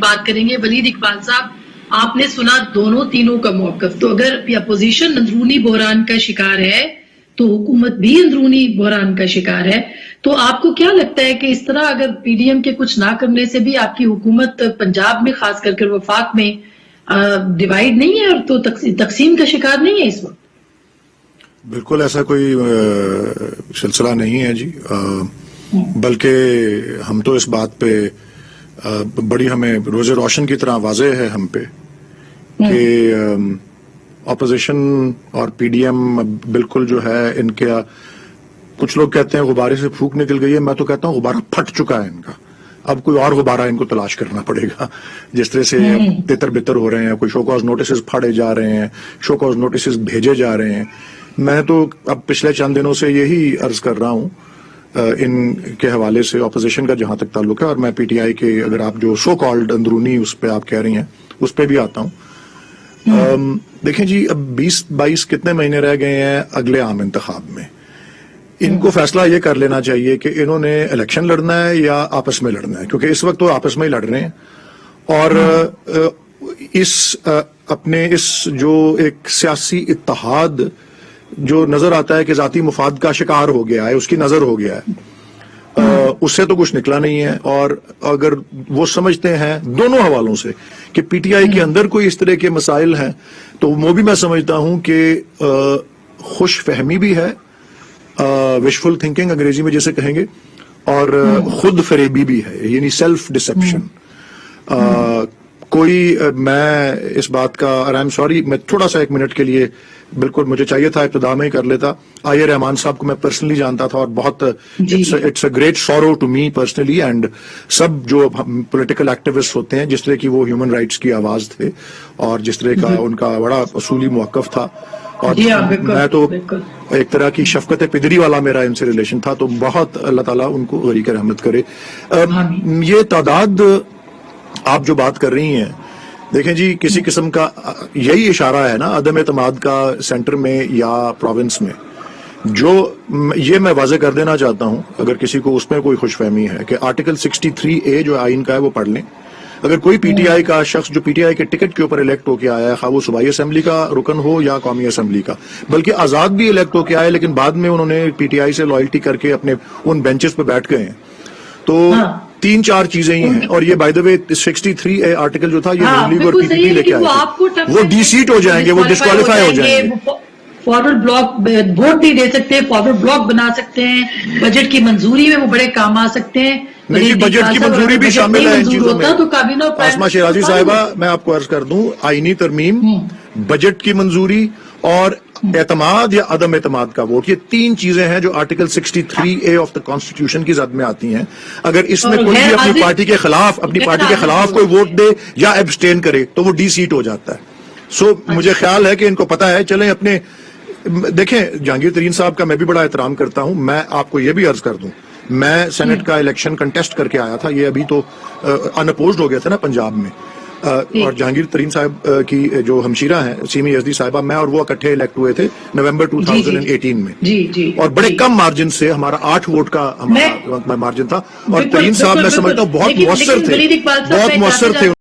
بات کریں گے. ولید اقبال صاحب, آپ نے سنا دونوں تینوں کا موقف, تو اگر اپوزیشن اندرونی بحران کا شکار ہے تو حکومت بھی اندرونی بحران کا شکار ہے. تو آپ کو کیا لگتا ہے کہ اس طرح اگر پی ڈی ایم کے کچھ نہ کرنے سے بھی آپ کی حکومت پنجاب میں خاص کر کے وفاق میں ڈیوائیڈ نہیں ہے اور تو تقسیم کا شکار نہیں ہے اس وقت؟ بالکل ایسا کوئی سلسلہ نہیں ہے جی, بلکہ ہم تو اس بات پہ بڑی ہمیں روز روشن کی طرح واضح ہے ہم پہ کہ اپوزیشن اور پی ڈی ایم بالکل جو ہے ان کا, کچھ لوگ کہتے ہیں غبارے سے پھونک نکل گئی ہے, میں تو کہتا ہوں غبارہ پھٹ چکا ہے ان کا, اب کوئی اور غبارہ ان کو تلاش کرنا پڑے گا. جس طرح سے تتر بتر ہو رہے ہیں, کوئی شو کاز نوٹسز پھاڑے جا رہے ہیں, شو کاز نوٹسز بھیجے جا رہے ہیں. میں تو اب پچھلے چند دنوں سے یہی عرض کر رہا ہوں ان کے حوالے سے, اپوزیشن کا جہاں تک تعلق ہے, اور میں پی ٹی آئی کے اگر آپ جو سو کالڈ اندرونی اس پہ آپ کہہ رہی ہیں اس پہ بھی آتا ہوں. دیکھیں جی, اب 20-22 کتنے مہینے رہ گئے ہیں اگلے عام انتخاب میں. ان کو فیصلہ یہ کر لینا چاہیے کہ انہوں نے الیکشن لڑنا ہے یا آپس میں لڑنا ہے, کیونکہ اس وقت وہ آپس میں ہی لڑ رہے ہیں. اور اپنے اس جو ایک سیاسی اتحاد جو نظر آتا ہے کہ ذاتی مفاد کا شکار ہو گیا ہے, اس کی نظر ہو گیا ہے, اس سے تو کچھ نکلا نہیں ہے. اور اگر وہ سمجھتے ہیں دونوں حوالوں سے کہ پی ٹی آئی کے اندر کوئی اس طرح کے مسائل ہیں, تو وہ بھی میں سمجھتا ہوں کہ خوش فہمی بھی ہے, وشفل تھنکنگ انگریزی میں جیسے کہیں گے, اور خود فریبی بھی ہے, یعنی سیلف ڈسپشن. میں اس بات کا, اور آئی ایم سوری, میں تھوڑا سا 1 منٹ کے لیے, بالکل مجھے چاہیے تھا ابتدا میں ہی کر لیتا. آئی رحمان صاحب کو میں پرسنلی جانتا تھا, اور بہت it's a great sorrow to me personally, and سب جو پولیٹیکل ایکٹیوسٹ ہوتے ہیں, جس طرح کی وہ ہیومن رائٹس کی آواز تھے, اور جس طرح کا ان کا بڑا اصولی موقف تھا, اور میں تو ایک طرح کی شفقت پدری والا میرا ان سے ریلیشن تھا. تو بہت اللہ تعالیٰ ان کو غریق رحمت کرے. یہ تعداد آپ جو بات کر رہی ہیں, دیکھیں جی, کسی قسم کا یہی اشارہ ہے نا عدم اعتماد کا سینٹر میں یا پروونس میں. جو یہ میں واضح کر دینا چاہتا ہوں, اگر کسی کو اس میں کوئی خوش فہمی ہے, کہ آرٹیکل 63A جو آئین کا ہے وہ پڑھ لیں. اگر کوئی پی ٹی آئی کا شخص جو پی ٹی آئی کے ٹکٹ کے اوپر الیکٹ ہو کے آیا ہے, خواہ وہ صوبائی اسمبلی کا رکن ہو یا قومی اسمبلی کا, بلکہ آزاد بھی الیکٹ ہو کے آئے لیکن بعد میں انہوں نے پی ٹی آئی سے لائلٹی کر کے اپنے ان بینچز پہ بیٹھ گئے ہیں, تو 3-4 چیزیں ہی ہیں. اور یہ by the way 63A article جو تھا, یہ نون لیگ اور پی ٹی پی لے کے آئے تھے, وہ ڈی سیٹ ہو جائیں گے, وہ ڈسکوالیفائی ہو جائیں گے. فارورڈ بلاک ووٹ نہیں دے سکتے, فارورڈ بلاک بنا سکتے ہیں, بجٹ کی منظوری میں وہ بڑے کام آ سکتے ہیں. نہیں, بجٹ کی منظوری بھی شامل ہے ان چیزوں میں. آسما شیرازی صاحبہ, میں آپ کو عرض کر دوں, آئینی ترمیم, بجٹ کی منظوری اور اعتماد یا عدم اعتماد کا ووٹ, یہ 3 چیزیں ہیں جو article 63A of the constitution کی زد میں آتی ہیں. اگر اس میں کوئی بھی اپنی پارٹی کے خلاف کوئی ووٹ دے یا ایبسٹین کرے تو وہ ڈی سیٹ ہو جاتا ہے. سو مجھے خیال ہے کہ ان کو پتا ہے. چلیں اپنے, دیکھیں جہانگیر ترین صاحب کا میں بھی بڑا احترام کرتا ہوں. میں آپ کو یہ بھی عرض کر دوں, میں سینٹ کا الیکشن کنٹیسٹ کر کے آیا تھا, یہ ابھی تو ان اپوزڈ ہو گیا تھا نا پنجاب میں, اور جہانگیر ترین صاحب کی جو ہمشیرہ ہیں سیمی یزدی صاحبہ, میں اور وہ اکٹھے الیکٹ ہوئے تھے نومبر 2018 میں, اور بڑے کم مارجن سے, ہمارا 8 ووٹ کا ہمارا مارجن تھا. اور ترین صاحب میں سمجھتا ہوں بہت مؤثر تھے.